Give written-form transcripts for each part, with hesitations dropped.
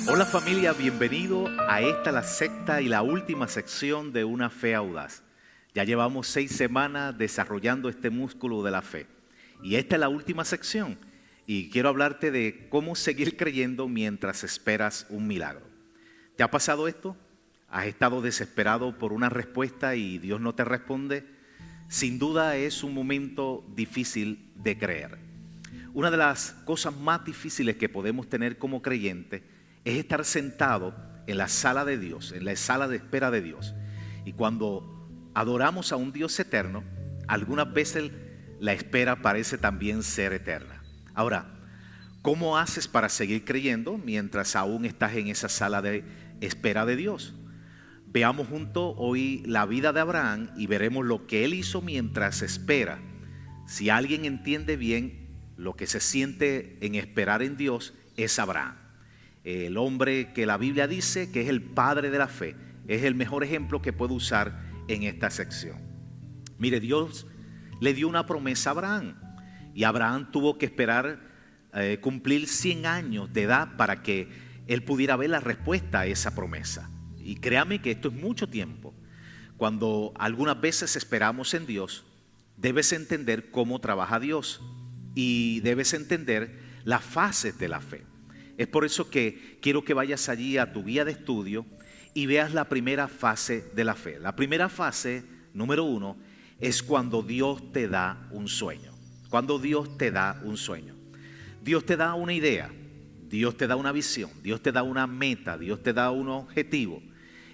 Hola familia, bienvenido a la sexta y la última sección de Una Fe Audaz. Ya llevamos 6 semanas desarrollando este músculo de la fe y esta es la última sección y quiero hablarte de cómo seguir creyendo mientras esperas un milagro. ¿Te ha pasado esto? ¿Has estado desesperado por una respuesta y Dios no te responde? Sin duda es un momento difícil de creer. Una de las cosas más difíciles que podemos tener como creyentes es estar sentado en la sala de Dios, en la sala de espera de Dios. Y cuando adoramos a un Dios eterno, algunas veces la espera parece también ser eterna. Ahora, ¿cómo haces para seguir creyendo mientras aún estás en esa sala de espera de Dios? Veamos juntos hoy la vida de Abraham y veremos lo que él hizo mientras espera. Si alguien entiende bien lo que se siente en esperar en Dios, es Abraham. El hombre que la Biblia dice que es el padre de la fe, es el mejor ejemplo que puedo usar en esta sección. Mire, Dios le dio una promesa a Abraham y Abraham tuvo que esperar cumplir 100 años de edad para que él pudiera ver la respuesta a esa promesa. Y créame que esto es mucho tiempo. Cuando algunas veces esperamos en Dios, debes entender cómo trabaja Dios y debes entender las fases de la fe. Es por eso que quiero que vayas allí a tu guía de estudio y veas la primera fase de la fe. La primera fase, número 1, es cuando Dios te da un sueño. Cuando Dios te da un sueño. Dios te da una idea, Dios te da una visión, Dios te da una meta, Dios te da un objetivo.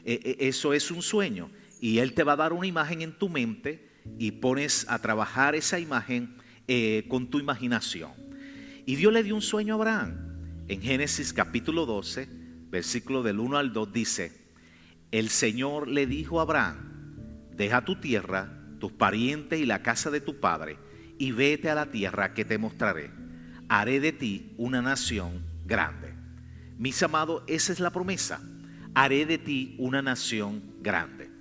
Eso es un sueño y Él te va a dar una imagen en tu mente y pones a trabajar esa imagen con tu imaginación. Y Dios le dio un sueño a Abraham. En Génesis capítulo 12, versículo del 1 al 2 dice: el Señor le dijo a Abraham: deja tu tierra, tus parientes y la casa de tu padre, y vete a la tierra que te mostraré. Haré de ti una nación grande. Mis amados, esa es la promesa. Haré de ti una nación grande.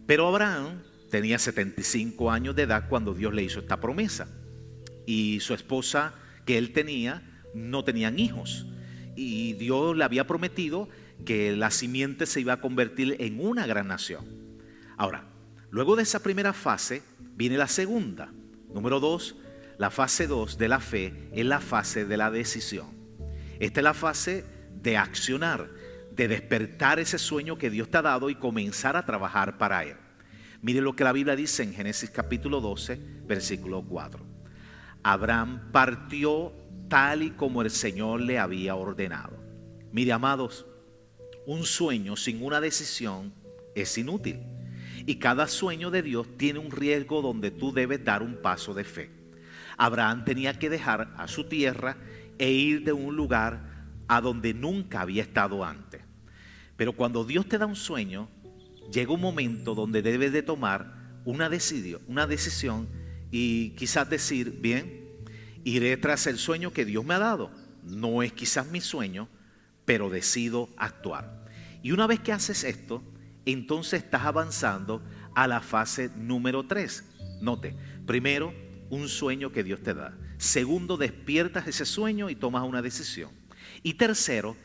Pero Abraham tenía 75 años de edad cuando Dios le hizo esta promesa. Y su esposa que él tenía no tenían hijos. Y Dios le había prometido que la simiente se iba a convertir en una gran nación. Ahora, luego de esa primera fase viene la segunda. Número 2, la fase 2 de la fe es la fase de la decisión. Esta es la fase de accionar, de despertar ese sueño que Dios te ha dado y comenzar a trabajar para él. Mire lo que la Biblia dice en Génesis capítulo 12, versículo 4. Abraham partió tal y como el Señor le había ordenado. Mire, amados, un sueño sin una decisión es inútil. Y cada sueño de Dios tiene un riesgo donde tú debes dar un paso de fe. Abraham tenía que dejar a su tierra e ir de un lugar a donde nunca había estado antes. Pero cuando Dios te da un sueño, llega un momento donde debes de tomar una decisión y quizás decir: bien, iré tras el sueño que Dios me ha dado. No es quizás mi sueño, pero decido actuar. Y una vez que haces esto, entonces estás avanzando a la fase número 3. Note, primero, un sueño que Dios te da. Segundo, despiertas ese sueño y tomas una decisión. Y tercero,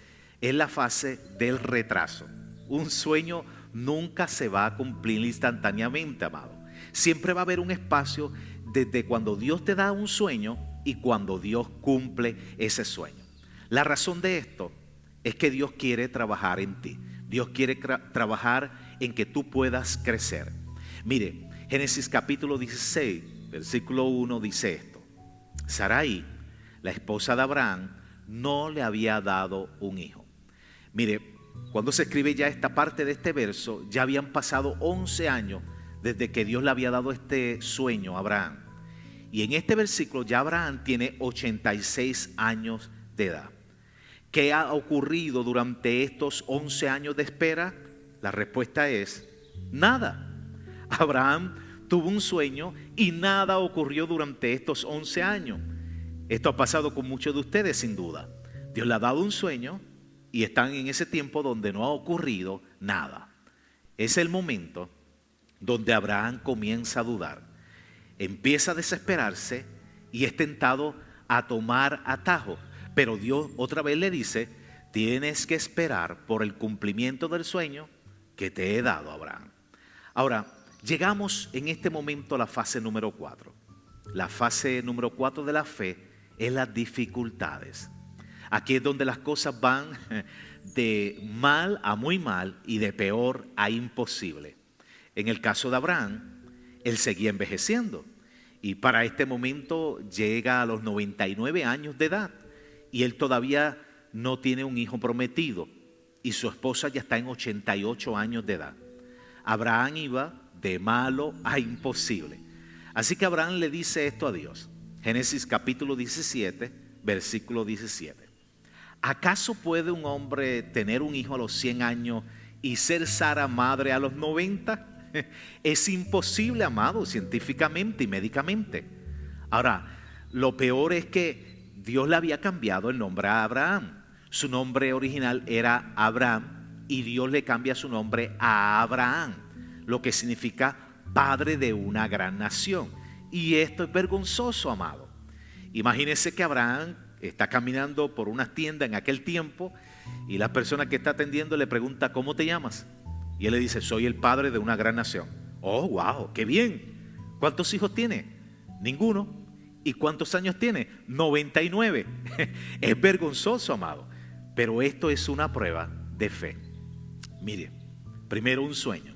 es la fase del retraso. Un sueño nunca se va a cumplir instantáneamente, amado. Siempre va a haber un espacio desde cuando Dios te da un sueño y cuando Dios cumple ese sueño. La razón de esto es que Dios quiere trabajar en ti. Dios quiere trabajar en que tú puedas crecer. Mire, Génesis capítulo 16, versículo 1 dice esto: Sarai, la esposa de Abraham, no le había dado un hijo. Mire, cuando se escribe ya esta parte de este verso, ya habían pasado 11 años desde que Dios le había dado este sueño a Abraham. Y en este versículo ya Abraham tiene 86 años de edad. ¿Qué ha ocurrido durante estos 11 años de espera? La respuesta es nada. Abraham tuvo un sueño y nada ocurrió durante estos 11 años. Esto ha pasado con muchos de ustedes sin duda. Dios le ha dado un sueño y están en ese tiempo donde no ha ocurrido nada. Es el momento donde Abraham comienza a dudar. Empieza a desesperarse y es tentado a tomar atajos. Pero Dios otra vez le dice: Tienes que esperar por el cumplimiento del sueño que te he dado, Abraham. Ahora, llegamos en este momento a la fase número 4. La fase número 4 de la fe es las dificultades. Aquí es donde las cosas van de mal a muy mal y de peor a imposible. En el caso de Abraham, él seguía envejeciendo y para este momento llega a los 99 años de edad y él todavía no tiene un hijo prometido y su esposa ya está en 88 años de edad. Abraham iba de malo a imposible. Así que Abraham le dice esto a Dios. Génesis capítulo 17, versículo 17. ¿Acaso puede un hombre tener un hijo a los 100 años y ser Sara madre a los 90? Es imposible, amado, científicamente y médicamente. Ahora, lo peor es que Dios le había cambiado el nombre a Abraham. Su nombre original era Abraham y Dios le cambia su nombre a Abraham, lo que significa padre de una gran nación. Y esto es vergonzoso, amado. Imagínese que Abraham está caminando por una tienda en aquel tiempo y la persona que está atendiendo le pregunta, ¿cómo te llamas? Y él le dice, soy el padre de una gran nación. Oh, wow, qué bien. ¿Cuántos hijos tiene? Ninguno. ¿Y cuántos años tiene? 99. Es vergonzoso, amado. Pero esto es una prueba de fe. Mire, primero un sueño.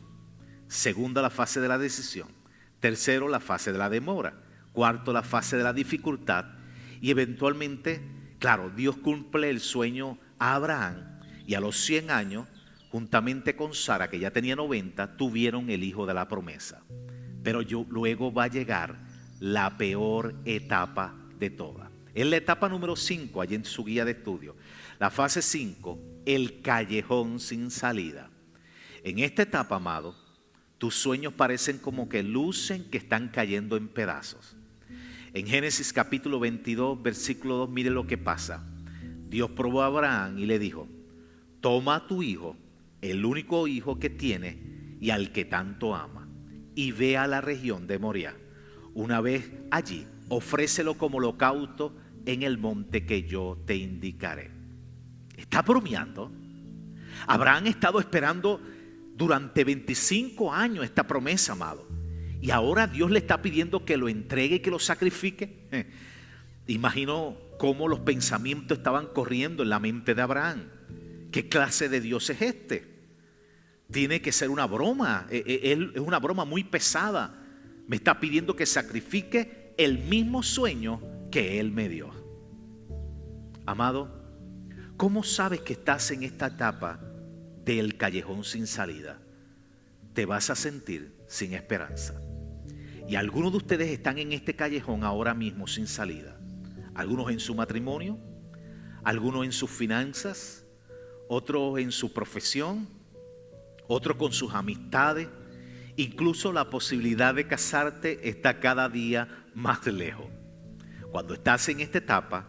Segundo, la fase de la decisión. Tercero, la fase de la demora. Cuarto, la fase de la dificultad. Y eventualmente, claro, Dios cumple el sueño a Abraham y a los 100 años, juntamente con Sara, que ya tenía 90, tuvieron el hijo de la promesa. Pero luego va a llegar la peor etapa de todas. Es la etapa número 5, allí en su guía de estudio. La fase 5, el callejón sin salida. En esta etapa, amado, tus sueños parecen como que lucen que están cayendo en pedazos. En Génesis capítulo 22, versículo 2, mire lo que pasa. Dios probó a Abraham y le dijo, toma a tu hijo, el único hijo que tiene y al que tanto ama, y ve a la región de Moriah. Una vez allí, ofrécelo como holocausto en el monte que yo te indicaré. ¿Está bromeando? Abraham ha estado esperando durante 25 años esta promesa, amado. Y ahora Dios le está pidiendo que lo entregue y que lo sacrifique. Imagino cómo los pensamientos estaban corriendo en la mente de Abraham. ¿Qué clase de Dios es este? Tiene que ser una broma. Es una broma muy pesada. Me está pidiendo que sacrifique el mismo sueño que Él me dio. Amado, ¿cómo sabes que estás en esta etapa del callejón sin salida? Te vas a sentir sin esperanza. Y algunos de ustedes están en este callejón ahora mismo sin salida. Algunos en su matrimonio, algunos en sus finanzas, otros en su profesión, otros con sus amistades. Incluso la posibilidad de casarte está cada día más lejos. Cuando estás en esta etapa,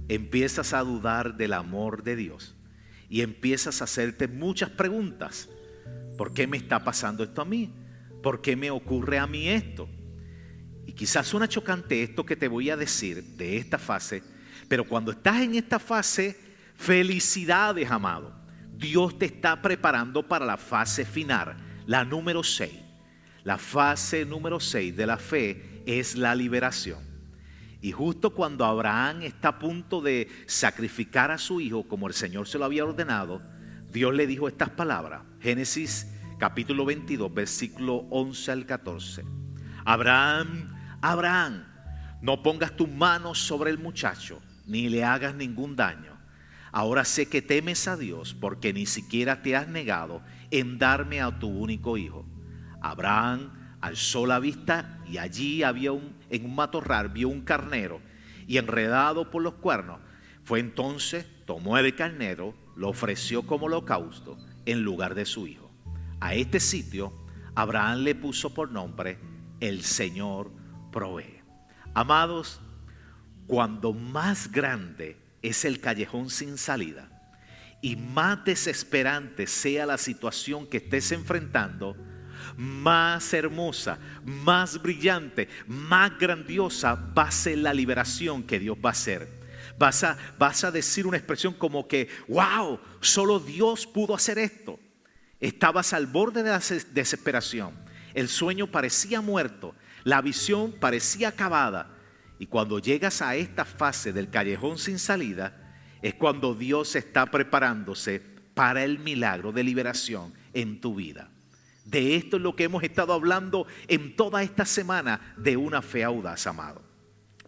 empiezas a dudar del amor de Dios y empiezas a hacerte muchas preguntas. ¿Por qué me está pasando esto a mí? ¿Por qué me ocurre a mí esto? Y quizás suena chocante esto que te voy a decir de esta fase, pero cuando estás en esta fase, felicidades, amado. Dios te está preparando para la fase final, la número 6. La fase número 6 de la fe es la liberación. Y justo cuando Abraham está a punto de sacrificar a su hijo como el Señor se lo había ordenado, Dios le dijo estas palabras. Génesis capítulo 22, versículo 11 al 14. Abraham, Abraham, no pongas tus manos sobre el muchacho, ni le hagas ningún daño. Ahora sé que temes a Dios, porque ni siquiera te has negado en darme a tu único hijo. Abraham alzó la vista y allí en un matorral vio un carnero y enredado por los cuernos. Fue entonces, tomó el carnero, lo ofreció como holocausto en lugar de su hijo. A este sitio Abraham le puso por nombre El Señor provee. Amados, cuando más grande es el callejón sin salida y más desesperante sea la situación que estés enfrentando, más hermosa, más brillante, más grandiosa va a ser la liberación que Dios va a hacer. Vas a decir una expresión como que, wow, solo Dios pudo hacer esto. Estabas al borde de la desesperación. El sueño parecía muerto. La visión parecía acabada. Y cuando llegas a esta fase del callejón sin salida, es cuando Dios está preparándose para el milagro de liberación en tu vida. De esto es lo que hemos estado hablando en toda esta semana de una fe audaz, amado.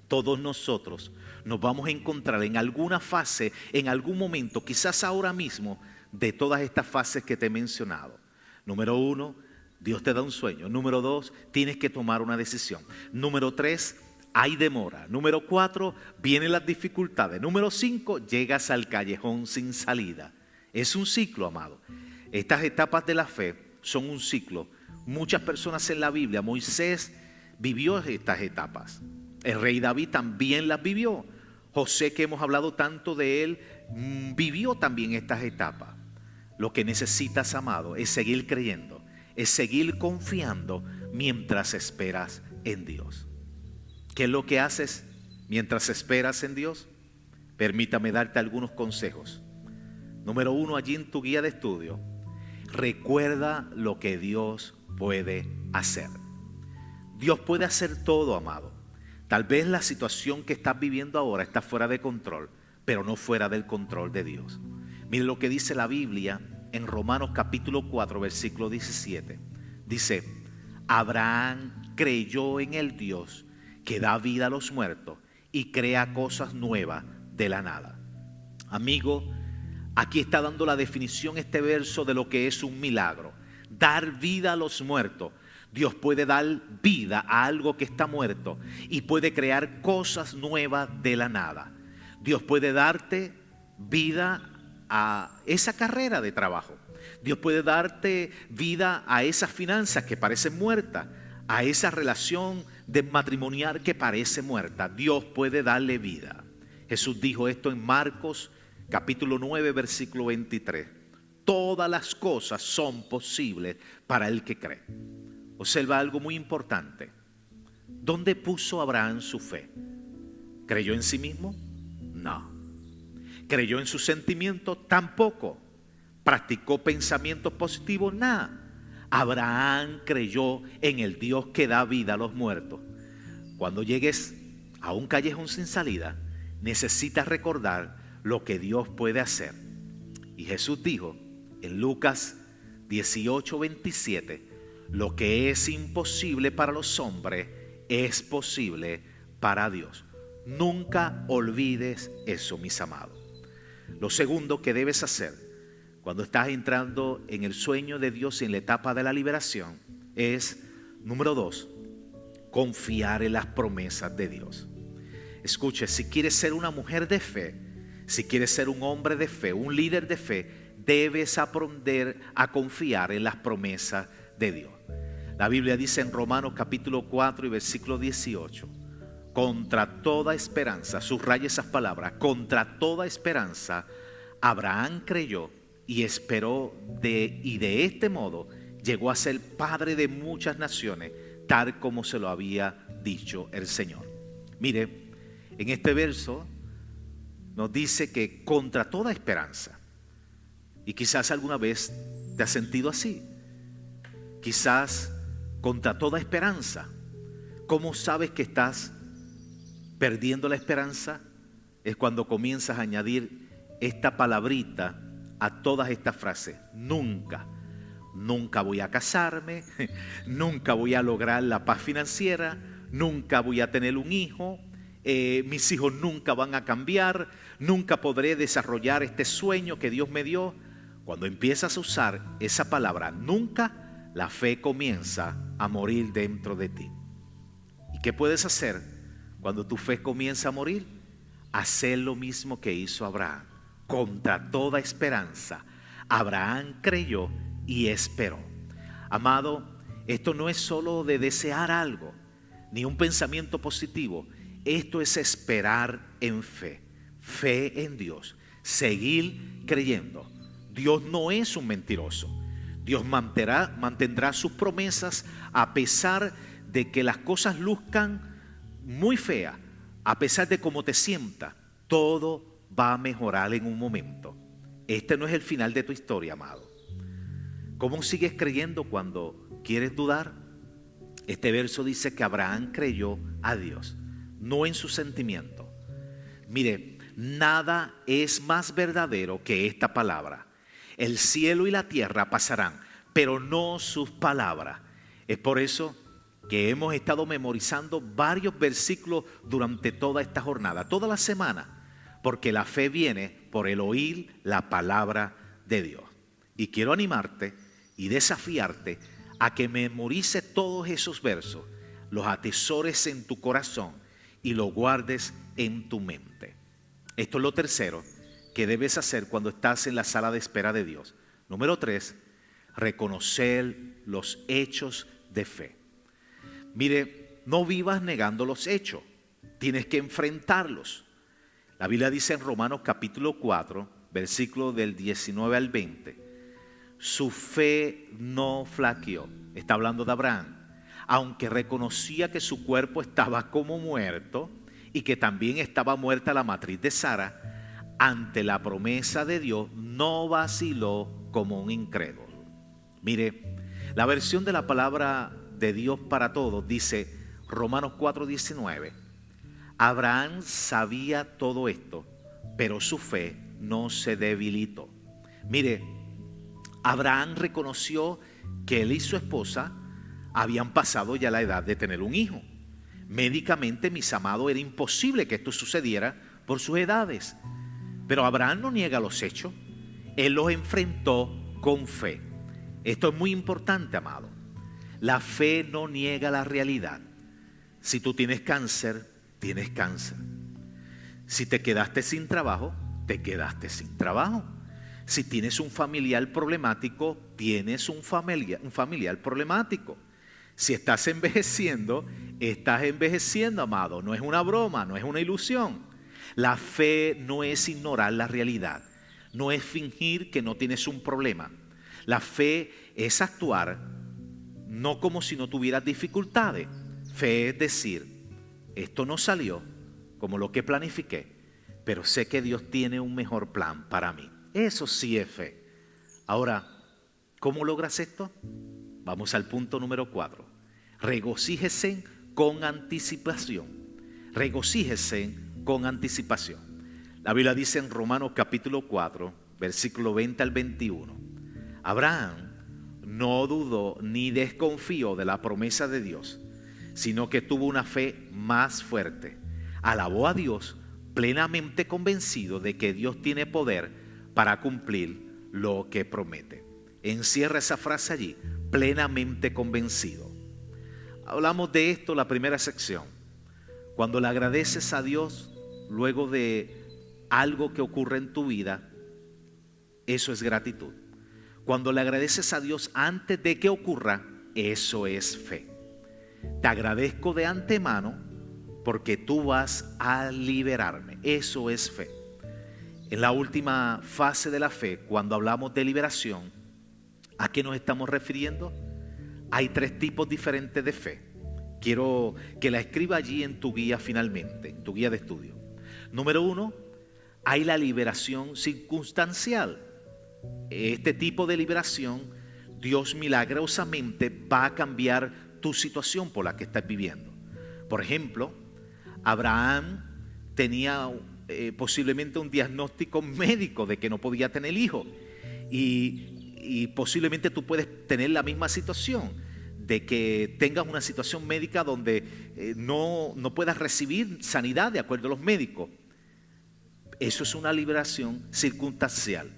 Todos nosotros nos vamos a encontrar en alguna fase, en algún momento, quizás ahora mismo, de todas estas fases que te he mencionado. Número 1, Dios te da un sueño. Número 2, tienes que tomar una decisión. Número 3, hay demora. Número 4, vienen las dificultades. Número 5, llegas al callejón sin salida. Es un ciclo, amado. Estas etapas de la fe son un ciclo. Muchas personas en la Biblia, Moisés vivió estas etapas. El rey David también las vivió. José, que hemos hablado tanto de él, vivió también estas etapas. Lo que necesitas, amado, es seguir creyendo, es seguir confiando mientras esperas en Dios. ¿Qué es lo que haces mientras esperas en Dios? Permítame darte algunos consejos. Número 1, allí en tu guía de estudio, recuerda lo que Dios puede hacer. Dios puede hacer todo, amado. Tal vez la situación que estás viviendo ahora está fuera de control, pero no fuera del control de Dios. Mire lo que dice la Biblia en Romanos capítulo 4, versículo 17. Dice, Abraham creyó en el Dios que da vida a los muertos y crea cosas nuevas de la nada. Amigo, aquí está dando la definición este verso de lo que es un milagro. Dar vida a los muertos. Dios puede dar vida a algo que está muerto y puede crear cosas nuevas de la nada. Dios puede darte vida a esa carrera de trabajo. Dios puede darte vida a esas finanzas que parecen muertas, a esa relación de matrimonial que parece muerta. Dios puede darle vida. Jesús dijo esto en Marcos capítulo 9, versículo 23. Todas las cosas son posibles para el que cree. Observa algo muy importante. ¿Dónde puso Abraham su fe? ¿Creyó en sí mismo? No. ¿Creyó en sus sentimientos? Tampoco. ¿Practicó pensamientos positivos? Nada. Abraham creyó en el Dios que da vida a los muertos. Cuando llegues a un callejón sin salida, necesitas recordar lo que Dios puede hacer. Y Jesús dijo en Lucas 18, 27, lo que es imposible para los hombres es posible para Dios. Nunca olvides eso, mis amados. Lo segundo que debes hacer cuando estás entrando en el sueño de Dios y en la etapa de la liberación es, número 2, confiar en las promesas de Dios. Escuche, si quieres ser una mujer de fe, si quieres ser un hombre de fe, un líder de fe, debes aprender a confiar en las promesas de Dios. La Biblia dice en Romanos capítulo 4 y versículo 18, contra toda esperanza, subraya esas palabras, contra toda esperanza, Abraham creyó y esperó y de este modo llegó a ser padre de muchas naciones, tal como se lo había dicho el Señor. Mire, en este verso nos dice que contra toda esperanza, y quizás alguna vez te has sentido así, quizás contra toda esperanza. ¿Cómo sabes que estás perdiendo la esperanza? Es cuando comienzas a añadir esta palabrita a todas estas frases. Nunca voy a casarme, nunca voy a lograr la paz financiera, nunca voy a tener un hijo, mis hijos nunca van a cambiar, nunca podré desarrollar este sueño que Dios me dio. Cuando empiezas a usar esa palabra, nunca, la fe comienza a morir dentro de ti. ¿Y qué puedes hacer cuando tu fe comienza a morir? Hacer lo mismo que hizo Abraham. Contra toda esperanza, Abraham creyó y esperó. Amado, esto no es solo de desear algo, ni un pensamiento positivo. Esto es esperar en fe. Fe en Dios. Seguir creyendo. Dios no es un mentiroso. Dios mantendrá sus promesas a pesar de que las cosas luzcan muy feas, a pesar de cómo te sientas. Todo va a mejorar en un momento. Este no es el final de tu historia, amado. ¿Cómo sigues creyendo cuando quieres dudar? Este verso dice que Abraham creyó a Dios, no en su sentimiento. Mire, nada es más verdadero que esta palabra. El cielo y la tierra pasarán, pero no sus palabras. Es por eso que hemos estado memorizando varios versículos durante toda esta jornada, toda la semana, porque la fe viene por el oír la palabra de Dios. Y quiero animarte y desafiarte a que memorices todos esos versos, los atesores en tu corazón y los guardes en tu mente. Esto es lo tercero que debes hacer cuando estás en la sala de espera de Dios. Número 3, reconocer los hechos de fe. Mire, no vivas negando los hechos, tienes que enfrentarlos. La Biblia dice en Romanos capítulo 4, versículo del 19 al 20, su fe no flaqueó. Está hablando de Abraham. Aunque reconocía que su cuerpo estaba como muerto y que también estaba muerta la matriz de Sara, ante la promesa de Dios no vaciló como un incrédulo. Mire, la versión de la palabra de Dios para todos dice, Romanos 4:19, Abraham sabía todo esto, pero su fe no se debilitó. Mire, Abraham reconoció que él y su esposa habían pasado ya la edad de tener un hijo. Médicamente, mis amados, era imposible que esto sucediera por sus edades. Pero Abraham no niega los hechos, él los enfrentó con fe. Esto es muy importante, amado. La fe no niega la realidad. Si tú tienes cáncer, tienes cáncer. Si te quedaste sin trabajo, te quedaste sin trabajo. Si tienes un familiar problemático, tienes un familiar problemático. Si estás envejeciendo, amado. No es una broma, no es una ilusión. La fe no es ignorar la realidad, no es fingir que no tienes un problema. La fe es actuar no como si no tuvieras dificultades. Fe es decir, esto no salió como lo que planifiqué, pero sé que Dios tiene un mejor plan para mí. Eso sí es fe. Ahora, ¿cómo logras esto? Vamos al punto número 4. Regocíjese con anticipación. Regocíjese con anticipación. La Biblia dice en Romanos capítulo 4, versículo 20 al 21. Abraham no dudó ni desconfió de la promesa de Dios, sino que tuvo una fe más fuerte. Alabó a Dios plenamente convencido de que Dios tiene poder para cumplir lo que promete. Encierra esa frase allí, plenamente convencido. Hablamos de esto en la primera sección. Cuando le agradeces a Dios luego de algo que ocurre en tu vida, eso es gratitud. Cuando le agradeces a Dios antes de que ocurra, eso es fe. Te agradezco de antemano porque tú vas a liberarme. Eso es fe. En la última fase de la fe, cuando hablamos de liberación, ¿a qué nos estamos refiriendo? Hay 3 tipos diferentes de fe. Quiero que la escriba allí en tu guía finalmente, en tu guía de estudio. Número 1, hay la liberación circunstancial. Este tipo de liberación, Dios milagrosamente va a cambiar tu situación por la que estás viviendo. Por ejemplo, Abraham tenía posiblemente un diagnóstico médico de que no podía tener hijo, y posiblemente tú puedes tener la misma situación, de que tengas una situación médica donde no puedas recibir sanidad de acuerdo a los médicos. Eso es una liberación circunstancial,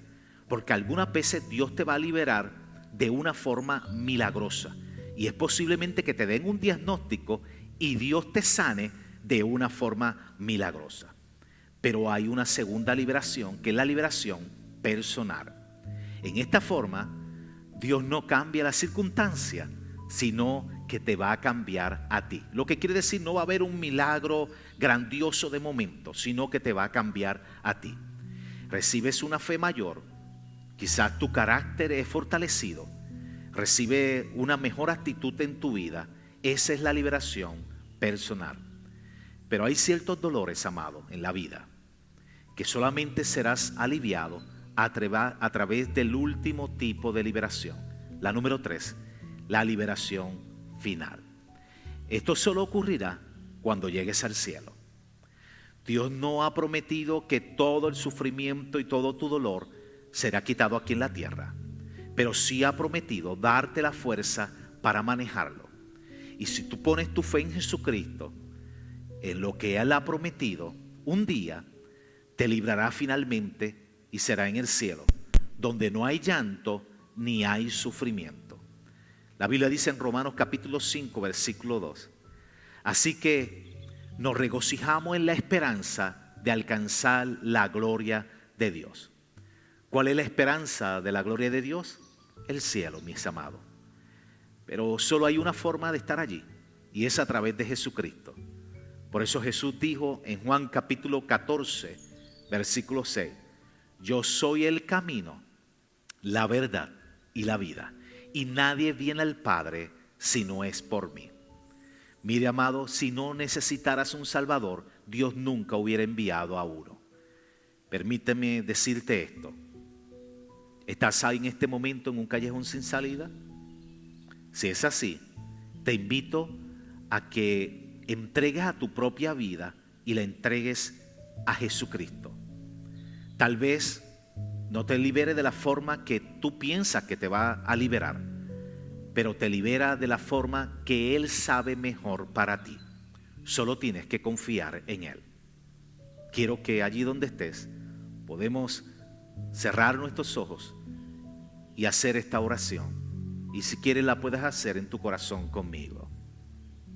porque algunas veces Dios te va a liberar de una forma milagrosa, y es posiblemente que te den un diagnóstico y Dios te sane de una forma milagrosa. Pero hay una segunda liberación, que es la liberación personal. En esta forma, Dios no cambia la circunstancia, sino que te va a cambiar a ti. Lo que quiere decir, no va a haber un milagro grandioso de momento, sino que te va a cambiar a ti. Recibes una fe mayor, quizás tu carácter es fortalecido, recibe una mejor actitud en tu vida. Esa es la liberación personal. Pero hay ciertos dolores, amado, en la vida. que solamente serás aliviado a través del último tipo de liberación. La número 3, la liberación final. Esto solo ocurrirá cuando llegues al cielo. Dios no ha prometido que todo el sufrimiento y todo tu dolor será quitado aquí en la tierra, pero sí ha prometido darte la fuerza para manejarlo. Y si tú pones tu fe en Jesucristo, en lo que Él ha prometido, un día te librará finalmente y será en el cielo, donde no hay llanto ni hay sufrimiento. La Biblia dice en Romanos capítulo 5, versículo 2. Así que nos regocijamos en la esperanza de alcanzar la gloria de Dios. ¿Cuál es la esperanza de la gloria de Dios? El cielo, mis amados. Pero solo hay una forma de estar allí, y es a través de Jesucristo. Por eso Jesús dijo en Juan capítulo 14, versículo 6, yo soy el camino, la verdad y la vida, y nadie viene al Padre si no es por mí. Mire, amado, si no necesitaras un Salvador, Dios nunca hubiera enviado a uno. Permíteme decirte esto. ¿Estás ahí en este momento en un callejón sin salida? Si es así, te invito a que entregues a tu propia vida y la entregues a Jesucristo. Tal vez no te libere de la forma que tú piensas que te va a liberar, pero te libera de la forma que Él sabe mejor para ti. Solo tienes que confiar en Él. Quiero que allí donde estés podemos cerrar nuestros ojos y hacer esta oración. Y si quieres la puedes hacer en tu corazón conmigo.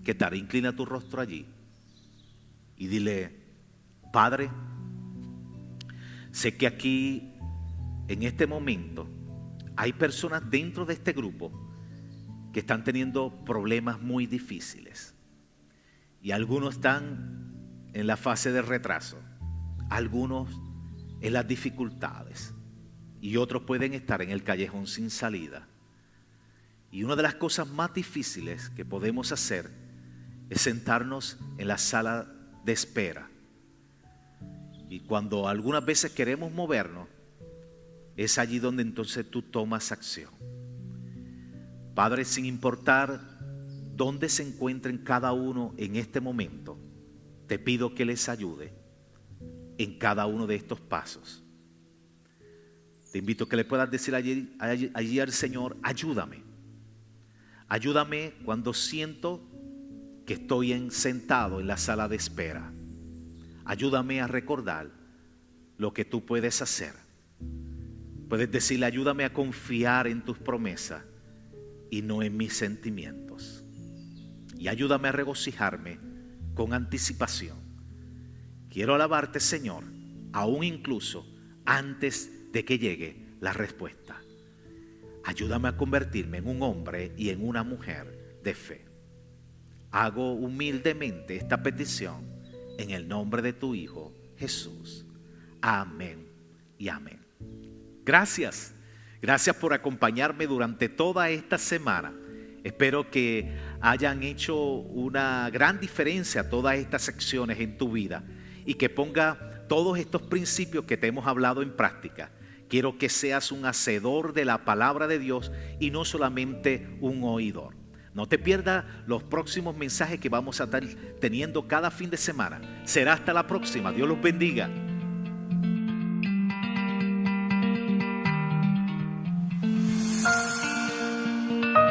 ¿Qué tal? Inclina tu rostro allí y dile: Padre, sé que aquí en este momento hay personas dentro de este grupo que están teniendo problemas muy difíciles, y algunos están en la fase de retraso, algunos en las dificultades, y otros pueden estar en el callejón sin salida. Y una de las cosas más difíciles que podemos hacer es sentarnos en la sala de espera. Y cuando algunas veces queremos movernos, es allí donde entonces tú tomas acción. Padre, sin importar dónde se encuentren cada uno en este momento, te pido que les ayude en cada uno de estos pasos. Te invito a que le puedas decir allí al Señor: ayúdame. Ayúdame cuando siento que estoy sentado en la sala de espera. Ayúdame a recordar lo que tú puedes hacer. Puedes decirle: ayúdame a confiar en tus promesas y no en mis sentimientos. Y ayúdame a regocijarme con anticipación. Quiero alabarte, Señor, aún incluso antes de que llegue la respuesta. Ayúdame a convertirme en un hombre y en una mujer de fe. Hago humildemente esta petición en el nombre de tu Hijo Jesús. Amén y amén. Gracias. Gracias por acompañarme durante toda esta semana. Espero que hayan hecho una gran diferencia todas estas secciones en tu vida y que ponga todos estos principios que te hemos hablado en práctica. Quiero que seas un hacedor de la palabra de Dios y no solamente un oidor. No te pierdas los próximos mensajes que vamos a estar teniendo cada fin de semana. Será hasta la próxima. Dios los bendiga.